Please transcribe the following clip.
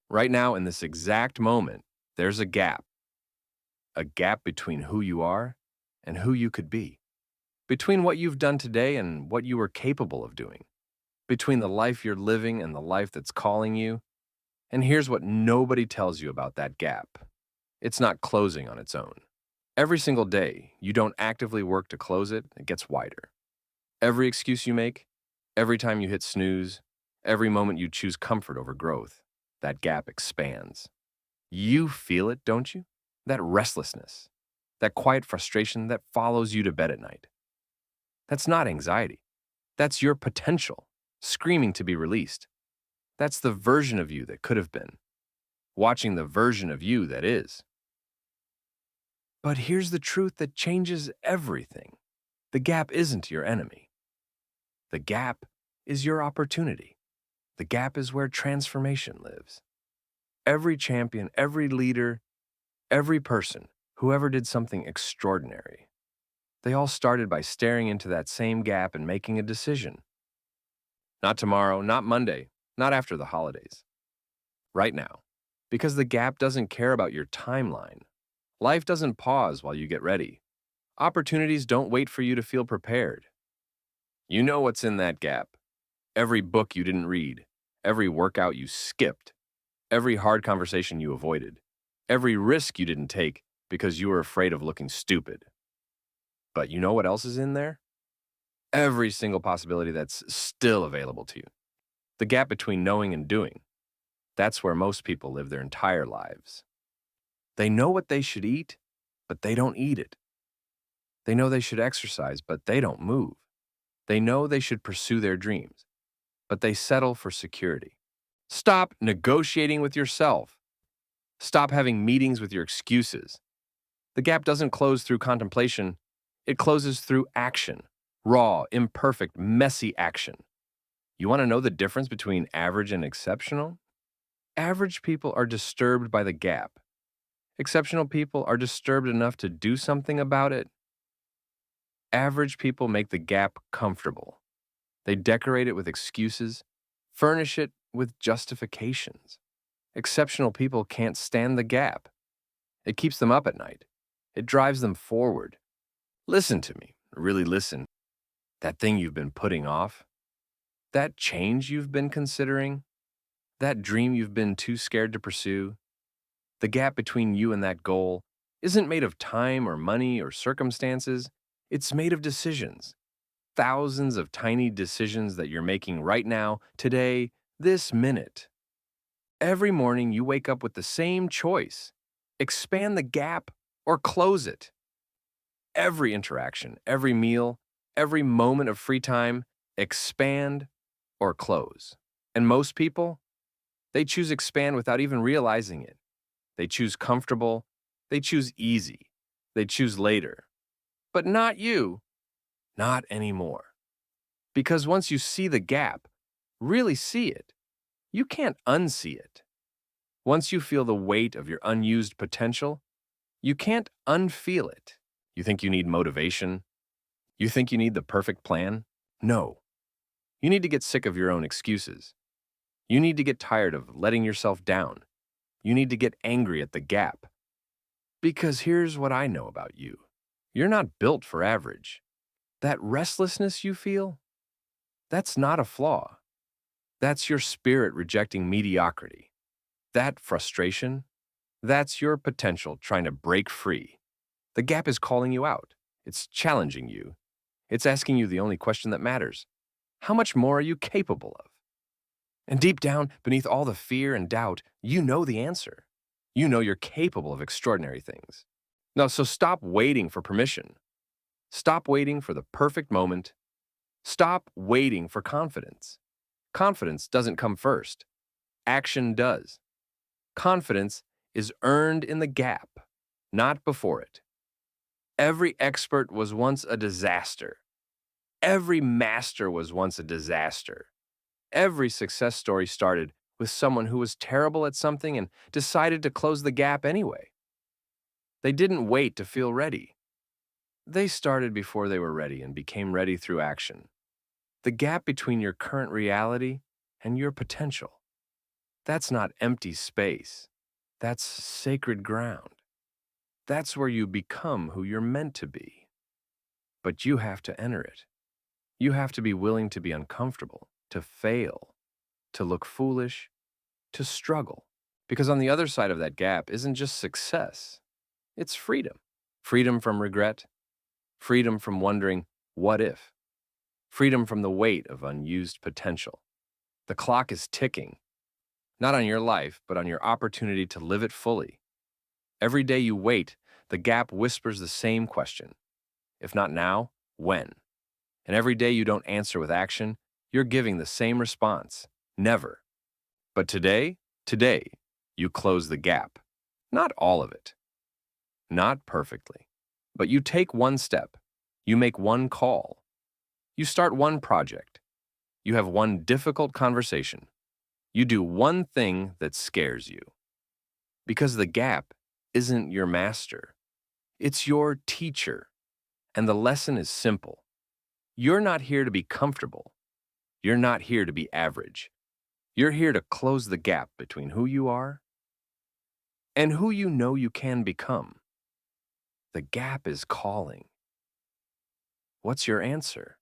Right now, in this exact moment, there's a gap between who you are and who you could be, between what you've done today and what you are capable of doing, between the life you're living and the life that's calling you. And here's what nobody tells you about that gap: it's not closing on its own. Every single day, you don't actively work to close it, it gets wider. Every excuse you make, every time you hit snooze, every moment you choose comfort over growth, that gap expands. You feel it, don't you? That restlessness, that quiet frustration that follows you to bed at night. That's not anxiety. That's your potential, screaming to be released. That's the version of you that could have been, watching the version of you that is. But here's the truth that changes everything: the gap isn't your enemy. The gap is your opportunity. The gap is where transformation lives. Every champion, every leader, every person who ever did something extraordinary, they all started by staring into that same gap and making a decision. Not tomorrow, not Monday, not after the holidays. Right now. Because the gap doesn't care about your timeline. Life doesn't pause while you get ready. Opportunities don't wait for you to feel prepared. You know what's in that gap. Every book you didn't read, every workout you skipped, every hard conversation you avoided, every risk you didn't take because you were afraid of looking stupid. But you know what else is in there? Every single possibility that's still available to you. The gap between knowing and doing. That's where most people live their entire lives. They know what they should eat, but they don't eat it. They know they should exercise, but they don't move. They know they should pursue their dreams, but they settle for security. Stop negotiating with yourself. Stop having meetings with your excuses. The gap doesn't close through contemplation, it closes through action. Raw, imperfect, messy action. You want to know the difference between average and exceptional? Average people are disturbed by the gap. Exceptional people are disturbed enough to do something about it. Average people make the gap comfortable. They decorate it with excuses, furnish it with justifications. Exceptional people can't stand the gap. It keeps them up at night. It drives them forward. Listen to me, really listen. That thing you've been putting off, that change you've been considering, that dream you've been too scared to pursue, the gap between you and that goal isn't made of time or money or circumstances. It's made of decisions. Thousands of tiny decisions that you're making right now, today, this minute. Every morning you wake up with the same choice: expand the gap or close it. Every interaction, every meal, every moment of free time, expand or close. And most people, they choose expand without even realizing it. They choose comfortable, they choose easy, they choose later. But not you, not anymore. Because once you see the gap, really see it, you can't unsee it. Once you feel the weight of your unused potential, you can't unfeel it. You think you need motivation? You think you need the perfect plan? No. You need to get sick of your own excuses. You need to get tired of letting yourself down. You need to get angry at the gap. Because here's what I know about you: you're not built for average. That restlessness you feel, that's not a flaw. That's your spirit rejecting mediocrity. That frustration, that's your potential trying to break free. The gap is calling you out. It's challenging you. It's asking you the only question that matters: how much more are you capable of? And deep down, beneath all the fear and doubt, you know the answer. You know you're capable of extraordinary things. Now, so stop waiting for permission. Stop waiting for the perfect moment. Stop waiting for confidence. Confidence doesn't come first. Action does. Confidence is earned in the gap, not before it. Every expert was once a disaster. Every master was once a disaster. Every success story started with someone who was terrible at something and decided to close the gap anyway. They didn't wait to feel ready. They started before they were ready and became ready through action. The gap between your current reality and your potential. That's not empty space. That's sacred ground. That's where you become who you're meant to be. But you have to enter it. You have to be willing to be uncomfortable, to fail, to look foolish, to struggle. Because on the other side of that gap isn't just success, it's freedom. Freedom from regret, freedom from wondering, what if? Freedom from the weight of unused potential. The clock is ticking, not on your life, but on your opportunity to live it fully. Every day you wait, the gap whispers the same question. If not now, when? And every day you don't answer with action, you're giving the same response. Never. But today, you close the gap. Not all of it. Not perfectly. But you take one step. You make one call. You start one project. You have one difficult conversation. You do one thing that scares you. Because the gap isn't your master. It's your teacher. And the lesson is simple. You're not here to be comfortable. You're not here to be average. You're here to close the gap between who you are and who you know you can become. The gap is calling. What's your answer?